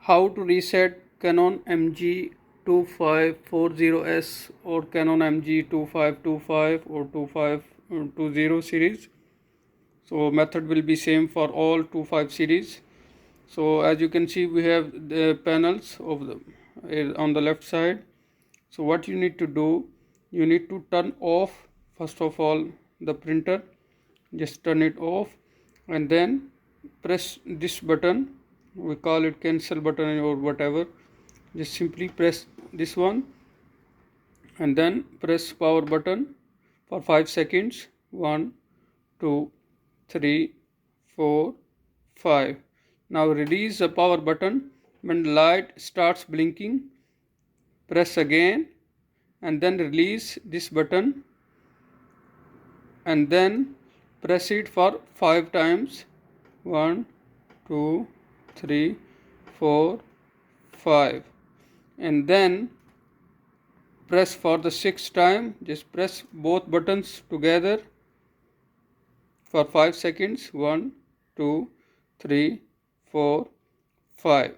How to reset Canon MG2540S or Canon MG2525 or 2520 series. So method will be same for all 25 series. So as you can see, we have the panels of the on the left side. So what you need to do, you need to turn off first of all the printer. Just turn it off and then press this button. We call it cancel button or whatever. Just simply press this one and then press power button for 5 seconds. 1 2 3 4 5. Now release the power button. When the light starts blinking, press again and then release this button and then press it for 5 times. 1 2 3 4 5, and then press for the 6th time. Just press both buttons together for 5 seconds. 1 2 3 4 5.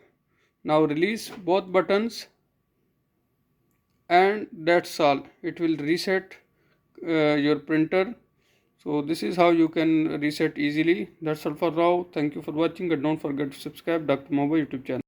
Now release both buttons and that's all. It will reset your printer. So this is how you can reset easily. That's all for now. Thank you for watching and don't forget to subscribe Dr. Mobile YouTube channel.